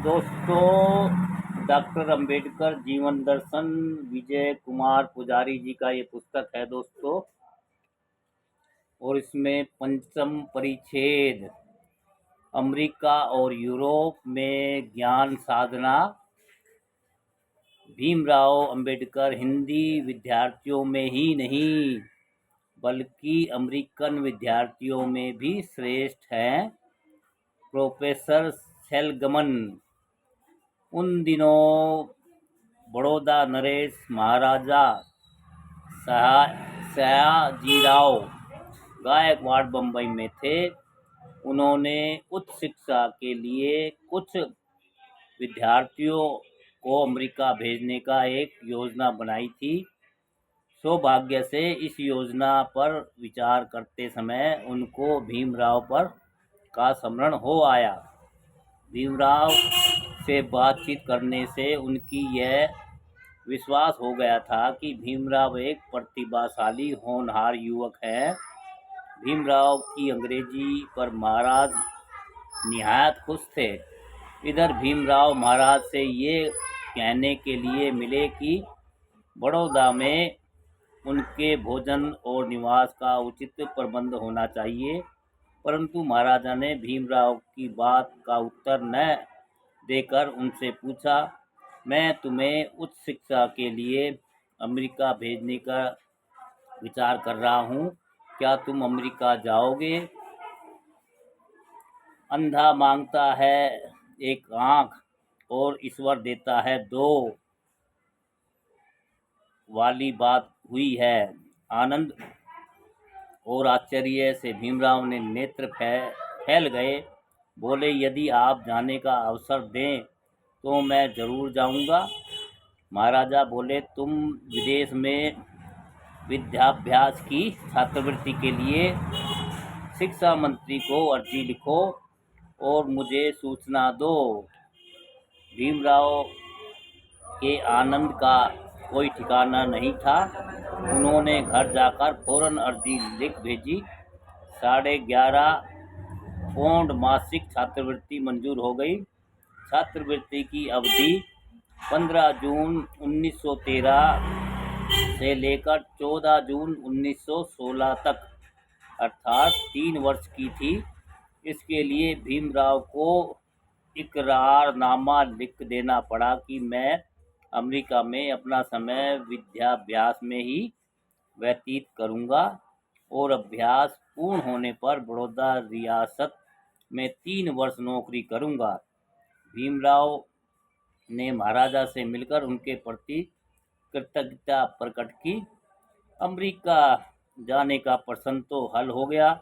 दोस्तों, डॉक्टर अंबेडकर जीवन दर्शन विजय कुमार पुजारी जी का ये पुस्तक है दोस्तों। और इसमें पंचम परिच्छेद अमेरिका और यूरोप में ज्ञान साधना, भीमराव अंबेडकर हिंदी विद्यार्थियों में ही नहीं बल्कि अमेरिकन विद्यार्थियों में भी श्रेष्ठ हैं। प्रोफेसर सेलगमन। उन दिनों बड़ौदा नरेश महाराजा सयाजीराव गायकवाड़ बम्बई में थे। उन्होंने उच्च शिक्षा के लिए कुछ विद्यार्थियों को अमेरिका भेजने का एक योजना बनाई थी। सौभाग्य से इस योजना पर विचार करते समय उनको भीमराव पर का स्मरण हो आया। भीमराव से बातचीत करने से उनकी यह विश्वास हो गया था कि भीमराव एक प्रतिभाशाली होनहार युवक हैं। भीमराव की अंग्रेजी पर महाराज निहायत खुश थे। इधर भीमराव महाराज से ये कहने के लिए मिले कि बड़ौदा में उनके भोजन और निवास का उचित प्रबंध होना चाहिए, परंतु महाराजा ने भीमराव की बात का उत्तर न देकर उनसे पूछा, मैं तुम्हें उच्च शिक्षा के लिए अमेरिका भेजने का विचार कर रहा हूँ, क्या तुम अमेरिका जाओगे? अंधा मांगता है एक आँख और ईश्वर देता है दो वाली बात हुई है। आनंद और आश्चर्य से भीमराव ने नेत्र फैल गए। बोले, यदि आप जाने का अवसर दें तो मैं जरूर जाऊंगा। महाराजा बोले, तुम विदेश में विद्याभ्यास की छात्रवृत्ति के लिए शिक्षा मंत्री को अर्जी लिखो और मुझे सूचना दो। भीमराव के आनंद का कोई ठिकाना नहीं था। उन्होंने घर जाकर फौरन अर्जी लिख भेजी। 11.5 पौंड मासिक छात्रवृत्ति मंजूर हो गई। छात्रवृत्ति की अवधि 15 जून 1913 से लेकर 14 जून 1916 तक अर्थात 3 वर्ष की थी। इसके लिए भीमराव को इकरारनामा लिख देना पड़ा कि मैं अमेरिका में अपना समय विद्याभ्यास में ही व्यतीत करूंगा और अभ्यास पूर्ण होने पर बड़ौदा रियासत में 3 वर्ष नौकरी करूंगा। भीमराव ने महाराजा से मिलकर उनके प्रति कृतज्ञता प्रकट की। अमेरिका जाने का प्रश्न तो हल हो गया,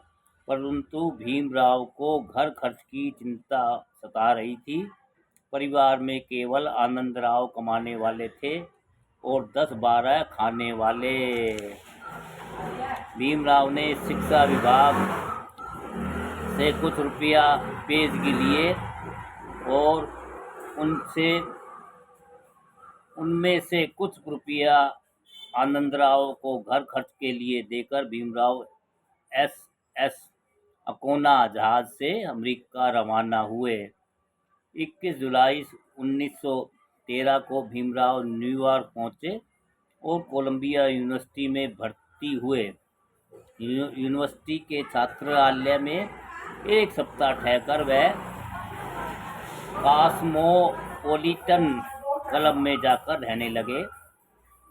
परंतु भीमराव को घर खर्च की चिंता सता रही थी। परिवार में केवल आनंदराव कमाने वाले थे और 10-12 खाने वाले। भीमराव ने शिक्षा विभाग से कुछ रुपया पेशगी लिए और उनमें से कुछ रुपया आनंदराव को घर खर्च के लिए देकर भीमराव SS अकोना जहाज से अमेरिका रवाना हुए। 21 जुलाई 1913 को भीमराव न्यूयॉर्क पहुंचे और कोलंबिया यूनिवर्सिटी में भर्ती हुए। यूनिवर्सिटी के छात्रालय में एक सप्ताह ठहरकर वह कॉस्मोपॉलिटन क्लब में जाकर रहने लगे।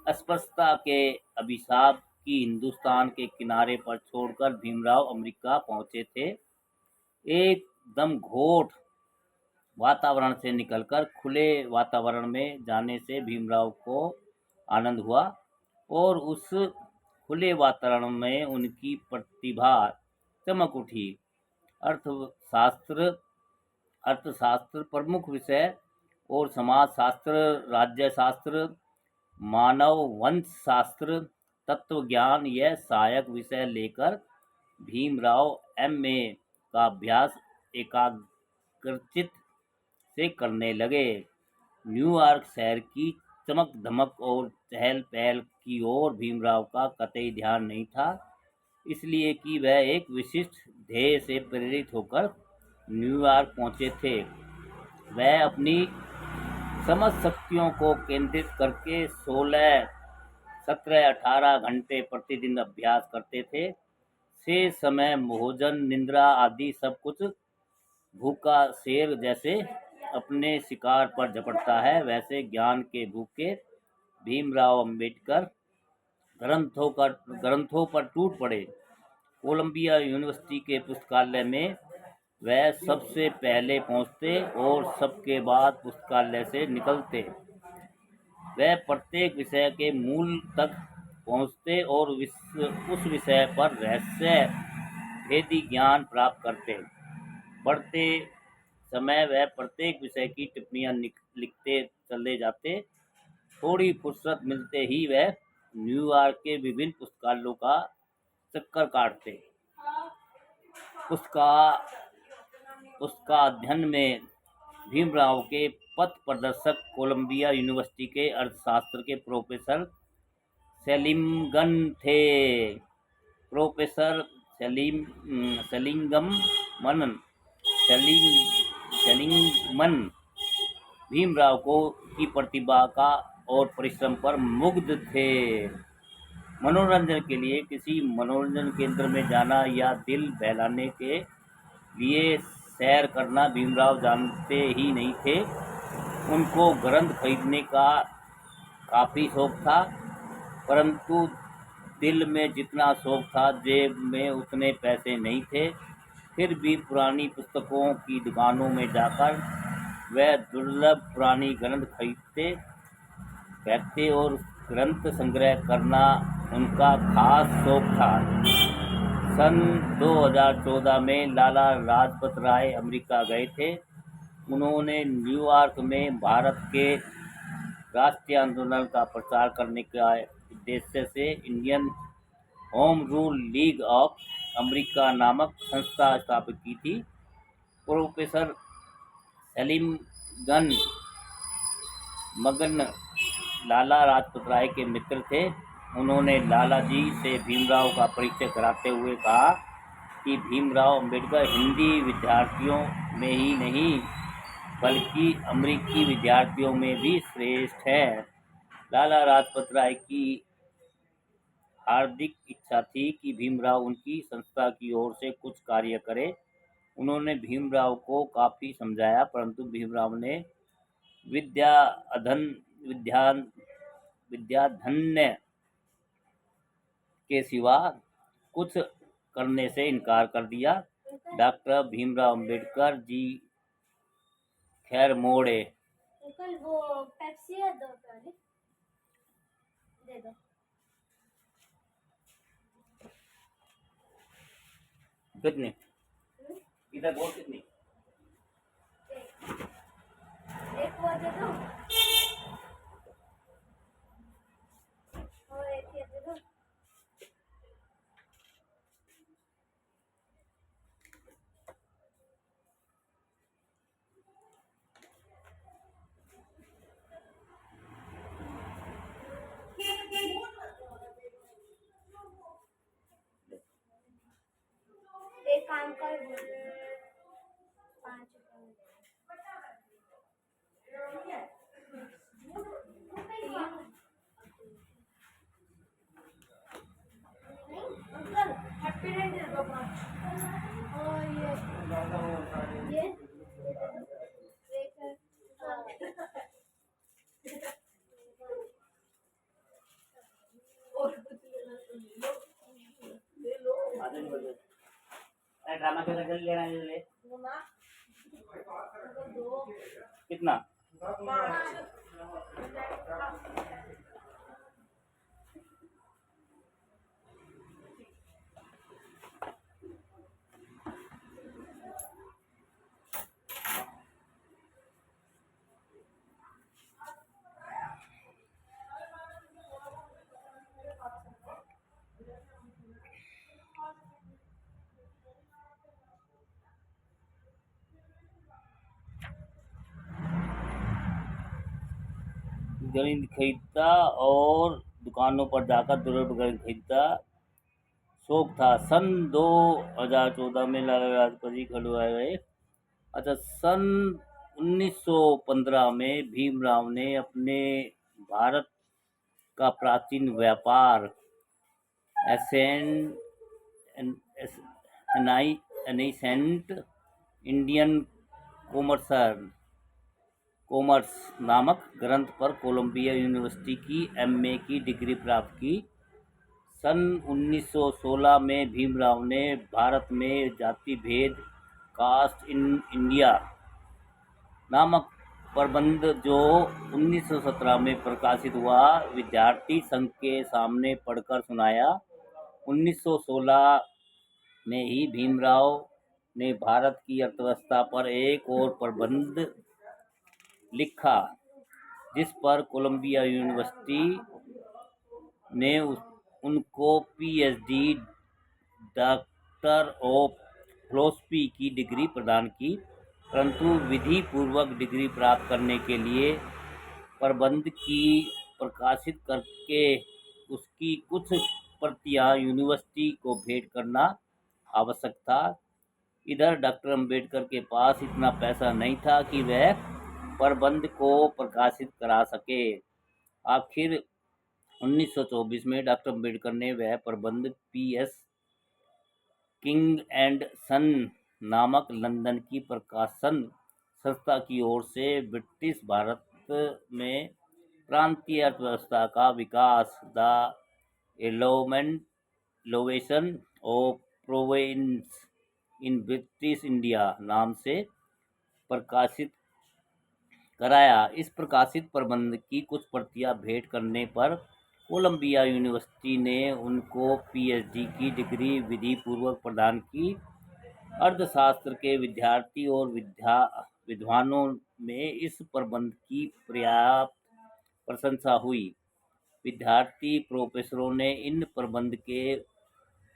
अस्पृश्यता के अभिशाप की हिंदुस्तान के किनारे पर छोड़कर भीमराव अमेरिका पहुंचे थे। एकदम घोट वातावरण से निकलकर खुले वातावरण में जाने से भीमराव को आनंद हुआ और उस खुले वातावरण में उनकी प्रतिभा चमक उठी। अर्थशास्त्र प्रमुख विषय और समाजशास्त्र, राज्यशास्त्र, मानव वंश शास्त्र, तत्वज्ञान यह सहायक विषय लेकर भीमराव MA का अभ्यास एकाग्रचित्त से करने लगे। न्यूयॉर्क शहर की चमक धमक और चहल पहल की ओर भीमराव का कतई ध्यान नहीं था, इसलिए कि वह एक विशिष्ट ध्येय से प्रेरित होकर न्यूयॉर्क पहुंचे थे। वह अपनी समझ शक्तियों को केंद्रित करके 16, 17, 18 घंटे प्रतिदिन अभ्यास करते थे। शेष समय भोजन, निद्रा आदि सब कुछ भूखा शेर जैसे अपने शिकार पर झपटता है, वैसे ज्ञान के भूखे भीमराव अंबेडकर ग्रंथों पर टूट पड़े। कोलंबिया यूनिवर्सिटी के पुस्तकालय में वह सबसे पहले पहुंचते और सबके बाद पुस्तकालय से निकलते। वह प्रत्येक विषय के मूल तक पहुंचते और उस विषय पर रहस्य भेदी ज्ञान प्राप्त करते। पढ़ते समय वह प्रत्येक विषय की टिप्पणियां लिखते चले जाते। थोड़ी फुर्सत मिलते ही वह न्यूयॉर्क के विभिन्न पुस्तकालयों का चक्कर काटते। उसका अध्ययन में भीमराव के पथ प्रदर्शक कोलंबिया यूनिवर्सिटी के अर्थशास्त्र के प्रोफेसर सेलिंगन थे। प्रोफेसर सेलिंगमन भीमराव की प्रतिभा का और परिश्रम पर मुग्ध थे। मनोरंजन के लिए किसी मनोरंजन केंद्र में जाना या दिल बहलाने के लिए सैर करना भीमराव जानते ही नहीं थे। उनको ग्रंथ खरीदने का काफ़ी शौक था, परंतु दिल में जितना शौक था जेब में उतने पैसे नहीं थे। फिर भी पुरानी पुस्तकों की दुकानों में जाकर वह दुर्लभ पुरानी ग्रंथ खरीदते और ग्रंथ संग्रह करना उनका खास शौक था। सन 2014 में लाला लाजपत राय अमेरिका गए थे। उन्होंने न्यूयॉर्क में भारत के राष्ट्रीय आंदोलन का प्रचार करने के उद्देश्य से Indian home rule league of America नामक संस्था स्थापित की थी। प्रोफेसर सलीमगन मगन लाला लाजपत राय के मित्र थे। उन्होंने लाला जी से भीमराव का परिचय कराते हुए कहा कि भीमराव अंबेडकर हिंदी विद्यार्थियों में ही नहीं बल्कि अमेरिकी विद्यार्थियों में भी श्रेष्ठ है। लाला लाजपत राय की हार्दिक इच्छा थी कि भीमराव उनकी संस्था की ओर से कुछ कार्य करे। उन्होंने भीमराव को काफ़ी समझाया, परंतु भीमराव ने विद्याधन्य के सिवा कुछ करने से इनकार कर दिया। डॉक्टर भीमराव अंबेडकर जी खैर मोड़े। अंकल वो पेप्सी है, 2 प्याले दे दो। कितनी इधर बोल कितनी? एक वो दे दो और एक ये दे दो। एक काम कर 5 अंकल हैप्पी रेड दे दो 5 और ये एक और कुछ ले लो। ड्रामा के रिजल्ट लेना है ले। कितना? 5 गणित खरीदता और दुकानों पर जाकर दुर्लभ गणित खरीदता शौक था। सन 2014 में लाला लाजपत जी खड़े गए। अच्छा, सन 1915 में भीमराव ने अपने भारत का प्राचीन व्यापार एसेंट इंडियन कॉमर्स नामक ग्रंथ पर कोलंबिया यूनिवर्सिटी की एमए की डिग्री प्राप्त की। सन 1916 में भीमराव ने भारत में जाति भेद कास्ट इन इंडिया नामक प्रबंध जो 1917 में प्रकाशित हुआ विद्यार्थी संघ के सामने पढ़कर सुनाया। 1916 में ही भीमराव ने भारत की अर्थव्यवस्था पर एक और प्रबंध लिखा, जिस पर कोलंबिया यूनिवर्सिटी ने उनको पीएचडी डॉक्टर ऑफ फिलॉसफी की डिग्री प्रदान की। परंतु विधि पूर्वक डिग्री प्राप्त करने के लिए प्रबंध की प्रकाशित करके उसकी कुछ प्रतियां यूनिवर्सिटी को भेंट करना आवश्यक था। इधर डॉक्टर अंबेडकर के पास इतना पैसा नहीं था कि वह प्रबंध को प्रकाशित करा सके। आखिर 1924 में डॉक्टर अंबेडकर ने वह प्रबंध पीएस किंग एंड सन नामक लंदन की प्रकाशन संस्था की ओर से ब्रिटिश भारत में प्रांतीय अर्थव्यवस्था का विकास, the evolution of province in British India नाम से प्रकाशित कराया। इस प्रकाशित प्रबंध की कुछ प्रतियां भेंट करने पर कोलंबिया यूनिवर्सिटी ने उनको पीएचडी की डिग्री विधि पूर्वक प्रदान की। अर्थशास्त्र के विद्यार्थी और विद्वानों में इस प्रबंध की पर्याप्त प्रशंसा हुई। विद्यार्थी प्रोफेसरों ने इन प्रबंध के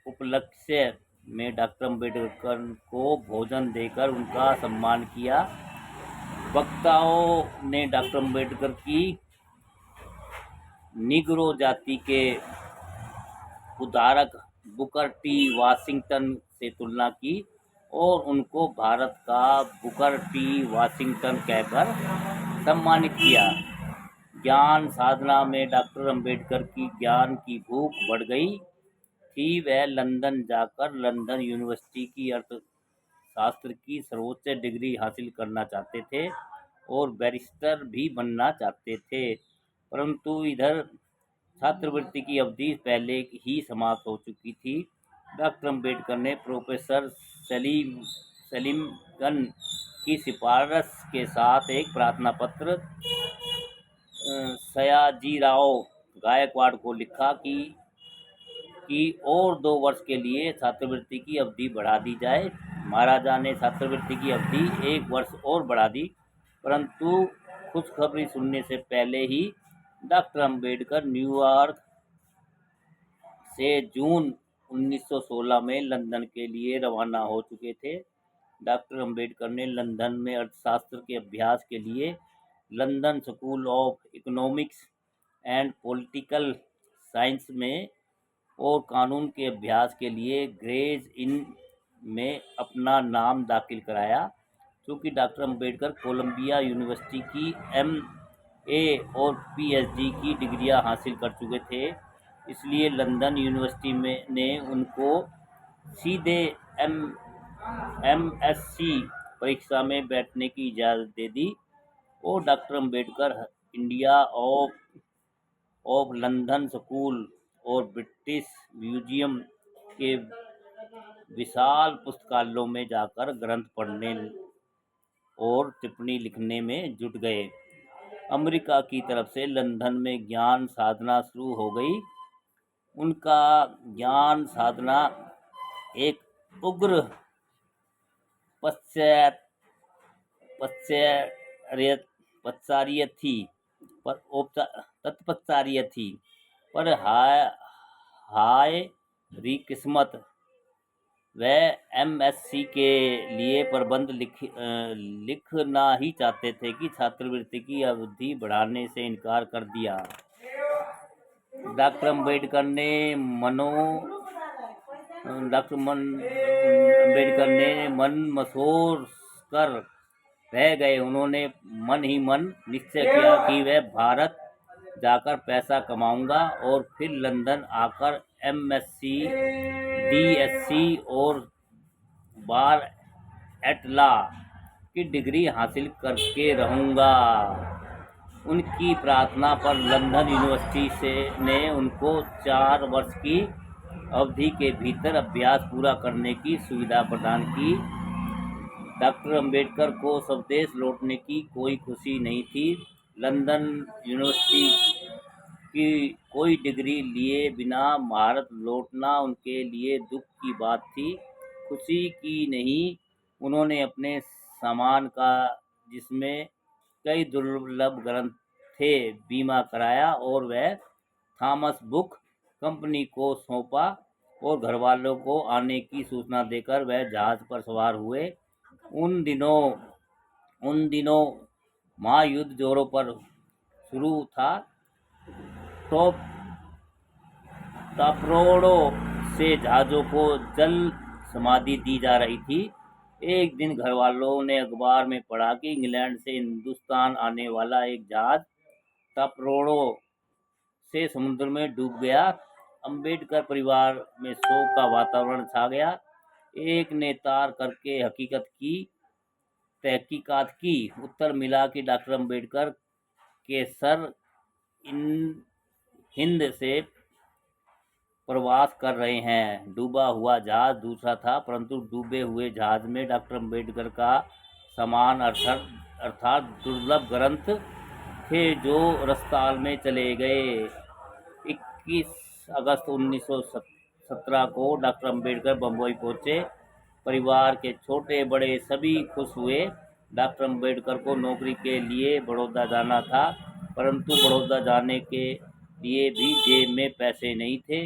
उपलक्ष्य में डॉक्टर अंबेडकर को भोजन देकर उनका सम्मान किया। वक्ताओं ने डॉक्टर अंबेडकर की निग्रो जाति के उद्धारक बुकर टी वाशिंगटन से तुलना की और उनको भारत का बुकर टी वाशिंगटन कहकर सम्मानित किया। ज्ञान साधना में डॉक्टर अंबेडकर की ज्ञान की भूख बढ़ गई थी। वह लंदन जाकर लंदन यूनिवर्सिटी की अर्थशास्त्र की सर्वोच्च डिग्री हासिल करना चाहते थे और बैरिस्टर भी बनना चाहते थे। परंतु इधर छात्रवृत्ति की अवधि पहले ही समाप्त हो चुकी थी। डॉक्टर अंबेडकर ने प्रोफेसर सलीमगन की सिफारिश के साथ एक प्रार्थना पत्र सयाजीराव गायकवाड़ को लिखा कि और 2 वर्ष के लिए छात्रवृत्ति की अवधि बढ़ा दी जाए। महाराजा ने छात्रवृत्ति की अवधि 1 वर्ष और बढ़ा दी, परंतु खुशखबरी सुनने से पहले ही डॉक्टर अंबेडकर न्यूयॉर्क से जून 1916 में लंदन के लिए रवाना हो चुके थे। डॉक्टर अंबेडकर ने लंदन में अर्थशास्त्र के अभ्यास के लिए London school of economics and political science में और कानून के अभ्यास के लिए ग्रेज इन में अपना नाम दाखिल कराया। चूँकि डॉक्टर अंबेडकर कोलंबिया यूनिवर्सिटी की एमए और पीएचडी की डिग्रियां हासिल कर चुके थे, इसलिए लंदन यूनिवर्सिटी ने उनको सीधे एमएससी परीक्षा में बैठने की इजाज़त दे दी और doctor Ambedkar India of London school और ब्रिटिश म्यूजियम के विशाल पुस्तकालयों में जाकर ग्रंथ पढ़ने और टिप्पणी लिखने में जुट गए। अमेरिका की तरफ से लंदन में ज्ञान साधना शुरू हो गई। उनका ज्ञान साधना एक उग्र तत्पश्चार्य थी, पर हाय री किस्मत, वह एमएससी के लिए प्रबंध लिखना ही चाहते थे कि छात्रवृत्ति की अवधि बढ़ाने से इनकार कर दिया। डॉक्टर अंबेडकर ने मन मसोर कर रह गए। उन्होंने मन ही मन निश्चय किया कि वह भारत जाकर पैसा कमाऊंगा और फिर लंदन आकर एमएससी, डीएससी और बार एट लॉ की डिग्री हासिल करके रहूंगा। उनकी प्रार्थना पर लंदन यूनिवर्सिटी ने उनको 4 वर्ष की अवधि के भीतर अभ्यास पूरा करने की सुविधा प्रदान की। डॉक्टर अंबेडकर को स्वदेश लौटने की कोई खुशी नहीं थी। लंदन यूनिवर्सिटी की कोई डिग्री लिए बिना भारत लौटना उनके लिए दुख की बात थी, खुशी की नहीं। उन्होंने अपने सामान का, जिसमें कई दुर्लभ ग्रंथ थे, बीमा कराया और वह थॉमस बुक कंपनी को सौंपा और घरवालों को आने की सूचना देकर वह जहाज पर सवार हुए। उन दिनों महायुद्ध जोरों पर शुरू था। टॉर्पेडो से जहाज़ों को जल समाधि दी जा रही थी। एक दिन घरवालों ने अखबार में पढ़ा कि इंग्लैंड से हिंदुस्तान आने वाला एक जहाज टॉर्पेडो से समुद्र में डूब गया। अंबेडकर परिवार में शोक का वातावरण छा गया। एक ने तार करके तहकीकात की। उत्तर मिला कि डॉक्टर अंबेडकर के सर हिंद से प्रवास कर रहे हैं। डूबा हुआ जहाज दूसरा था, परंतु डूबे हुए जहाज में डॉक्टर अंबेडकर का सामान अर्थात दुर्लभ ग्रंथ थे, जो रस्ताल में चले गए। 21 अगस्त 1917 को डॉक्टर अंबेडकर बम्बई पहुंचे। परिवार के छोटे बड़े सभी खुश हुए। डॉक्टर अंबेडकर को नौकरी के लिए बड़ौदा जाना था, परंतु बड़ौदा जाने के लिए भी जेब में पैसे नहीं थे।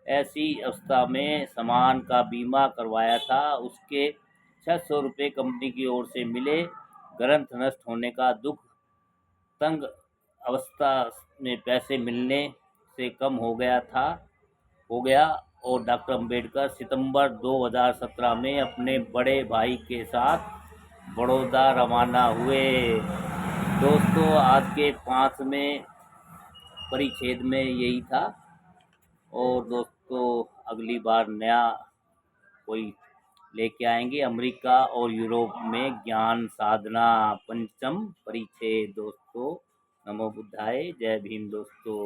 ऐसी अवस्था में सामान का बीमा करवाया था, उसके 600 रुपये कंपनी की ओर से मिले। ग्रंथ नष्ट होने का दुख तंग अवस्था में पैसे मिलने से कम हो गया और डॉक्टर अंबेडकर सितंबर 2017 में अपने बड़े भाई के साथ बड़ौदा रवाना हुए। दोस्तों, आज के 5वें परिच्छेद में यही था। और दोस्तों, अगली बार नया कोई लेके आएंगे। अमेरिका और यूरोप में ज्ञान साधना, 5वां परिच्छेद। दोस्तों, नमो बुद्धाय, जय भीम दोस्तों।